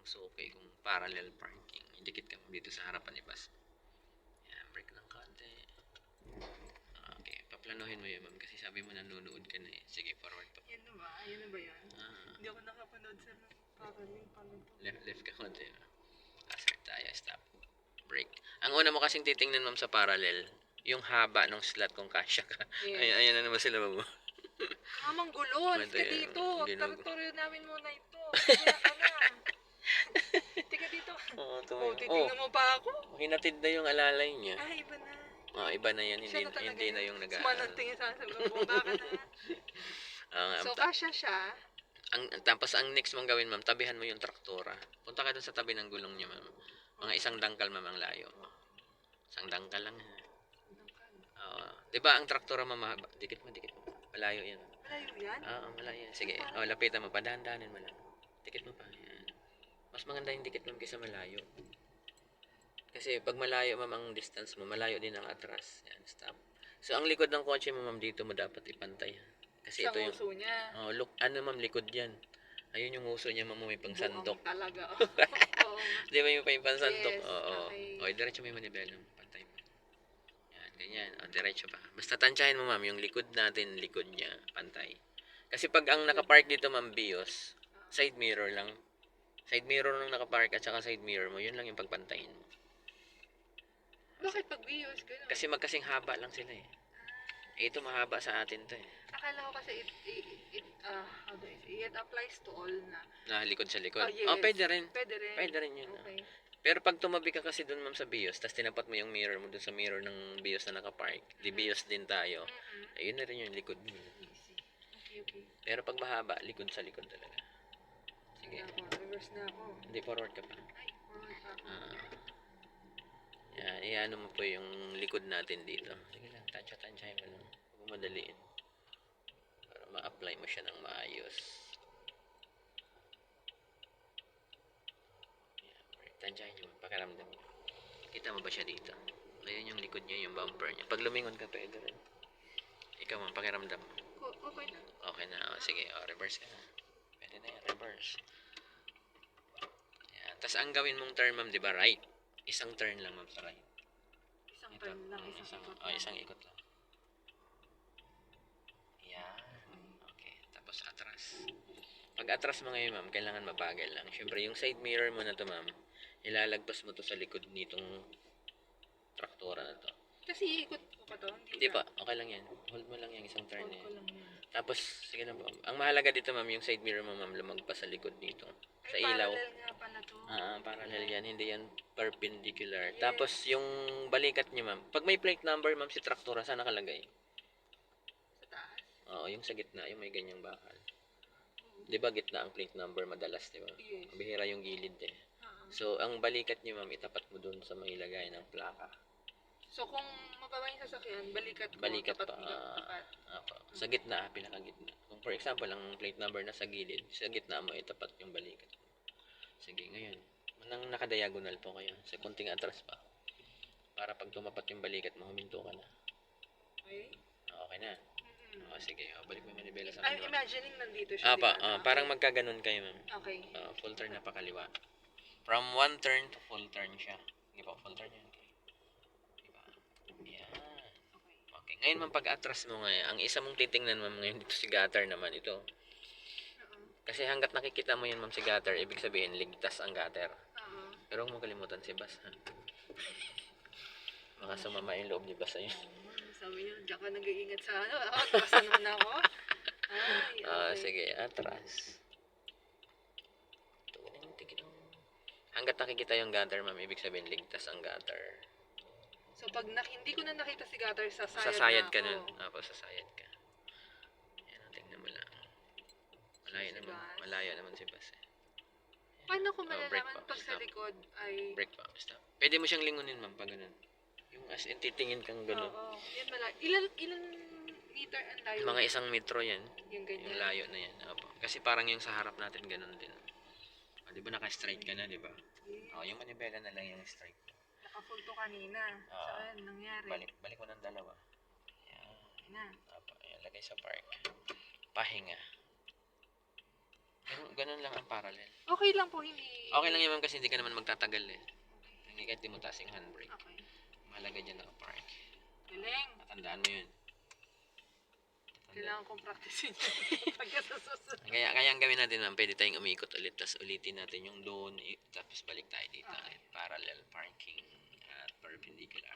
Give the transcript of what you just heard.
suki kung parallel parking. Idikit ka dito sa harapan ni bus. Yan, brake ng konti. Okay, paplanuhin mo yun, ma'am, kasi sabi mo nanonood ka na eh. Sige, forward pa. Yan na ba? Yan na ba yan? Hindi ako nakapanood sa parallel paano to. Left ka konti. Start tayo, stop. Brake. Ang una mo kasing titingnan, ma'am, sa parallel, yung haba ng slot kung kasya ka. Yes. Ayan na naman sila, ma'am. Mamang gulo, Mati, ka dito. ginug- Territoryo namin muna ito. Kaya ka na. Tika dito. Oo, Oh, titingnan mo pa ako. hinatid na yung alalay niya. Ay, iba na. Iba na yan, Siya na talaga hindi na yung Managtingin sa sabi ko, baka na. So, kasya siya. Tapos ang next mong gawin, ma'am, tabihan mo yung traktora. Punta ka dun sa tabi ng gulong niya, ma'am. Mga isang dangkal, ma'am, ang layo. Isang dangkal lang. Di ba ang traktora, ma'am, mahaba? Dikit mo. Malayo yan. Malayo yan? Oo, malayo yan. Sige, lapitan mo pa. Dahan-dahanin mo lang. Dikit mo pa. Yan. Mas maganda yung dikit, ma'am, kaysa malayo. Kasi pag malayo, ma'am, ang distance mo, malayo din ang atras. Yan, stop. So, ang likod ng kotse mo, ma'am, dito mo dapat ipantay. Kasi sa ito yung... uso niya. look, ma'am, likod yan. Ayun yung uso niya, ma'am, may pang sandok. Buang talaga. Oo. Di ba yung pang sandok? Yes, Oo. okay. Diretso mo yung manibela. Pantay mo. Yan, ganyan. Diretso pa. Basta tansyahin mo, ma'am, yung likod natin, likod niya, pantay. Kasi pag ang nakapark dito, ma'am, bios, side mirror lang. Side mirror nung nakapark at saka side mirror mo, yun lang yung pagpantayin mo. Bakit pag bios, gano'n? Kasi magkasing haba lang sila eh. Ito mahaba sa atin to eh. Akala ko kasi it applies to all na. Likod sa likod. Yes. Pwede rin. Pwede rin. Pwede rin yun. Okay. Pero pag tumabi ka kasi dun, ma'am, sa BIOS, tapos tinapat mo yung mirror mo dun sa mirror ng BIOS na nakapark, di BIOS din tayo, ayun na rin yung likod mo. Easy. Okay. Pero pag mahaba, likod sa likod talaga. Sige. Reverse na ako. Hindi, forward ka pa. Ay, forward pa ako. Yan, iano mo po yung likod natin dito. Sige lang, tansya-tansyahin mo lang. Huwag mo madaliin. Para ma-apply mo siya ng maayos. Tansyahin nyo, pakiramdam. Kita mo ba siya dito? Ayan yung likod niya, yung bumper niya. Pag lumingon ka, pwede rin. Ikaw, ma'am, pakiramdam. Okay na. Okay na. Sige, reverse ka na. Pwede na yan, reverse. Ayan. Tapos ang gawin mong turn, ma'am, di ba, right? Isang turn lang, ma'am, sa right. Isang turn lang, isang ikot lang. Isang ikot lang. Ayan. Okay. Tapos atras. Pag atras mo ngayon, ma'am, kailangan mabagal lang. Siyempre, yung side mirror mo na to, ma'am, ilalagpas mo to sa likod nitong traktora na to. Kasi ikot ko pa to? Hindi pa. Okay lang yan. Hold mo lang yung isang turn na Hold ko yan. lang yan. Tapos, sige na po. Ang mahalaga dito, ma'am, yung side mirror mo, ma'am, lumagpas sa likod dito. Sa ilaw. Parallel nga pala to. Parallel yan. Hindi yan perpendicular. Yes. Tapos, yung balikat niyo, ma'am. Pag may plate number, ma'am, si traktora, saan nakalagay? Sa taas? Oo, yung sa gitna, yung may ganyang bakal. Di ba gitna ang plate number madalas, di ba? Yes. Bihira yung gilid eh. So, ang balikat niyo, ma'am, itapat mo dun sa may lagay ng plaka. So, kung mababa yung sasakyan, balikat ko. Balikat tapat pa. mo lang, tapat. Sa gitna, pinakagitna. Kung for example, ang plate number na sa gilid, sa gitna mo, itapat yung balikat. Sige, ngayon. Manang nakadiagonal po kayo. Sa kunting atras pa. Para pag tumapat yung balikat mo, huminto ka na. Okay? Okay na. Sige, balik mo yung manibela sa I'm kaliwa. imagining nandito siya. Parang magkaganon kayo, ma'am. Okay. Full turn na pakaliwa. From one turn to full turn siya. Sige po, full turn yun. Diba? Yan. Okay. Ngayon, ma'am, pag atras mo ngayon, ang isa mong titingnan, ma'am, ngayon dito si gutter naman ito. Kasi hanggat nakikita mo yun, ma'am, si gutter, ibig sabihin, ligtas ang gutter. Pero huwag mo kalimutan si Bas, ha? Baka sumama yung loob ni Bas sa'yo. Sabi niyo, diyan ka nag-iingat sa ano. Atrasan naman ako. Ay, okay. Sige, atras. Hanggat nakikita yung gutter, ma'am, ibig sabihin, ligtas ang gutter. So, pag hindi ko na nakita si gutter, sasayad ka nun. Sasayad ka. Yan, tingnan mo lang. Malayo naman si Bas eh. Paano ko malalaman pag sa likod ay... Brake pa, stop. Pwede mo siyang lingunin, ma'am, pag ganun. Yung as in, titingin kang ganun. Oo. Yan ilan meter ang layo? Mga 1 metro yan. Yung ganyan. Yung layo na yan. Opo. Kasi parang yung sa harap natin ganun din. Di ba naka-straight ka na, di ba? Yung manibela na lang yung straight. Naka-full to kanina. Saan nangyari? Balik mo ng dalawa. Yan. Na. Ayan, lagay sa park. Pahinga. Ganun lang ang parallel. Okay lang po, hindi... Okay lang yun, ma'am, kasi hindi ka naman magtatagal eh. Hindi kahit di mo taas yung handbrake. Okay. Mahalaga dyan nakapark. Galing. Matandaan mo yun. Kailangan kong practicein yun pagka sa susunod. Kaya ang gawin natin, ma'am, pwede tayong umikot ulit, tapos ulitin natin yung doon, tapos balik tayo dito. Okay. Parallel parking at perpendicular.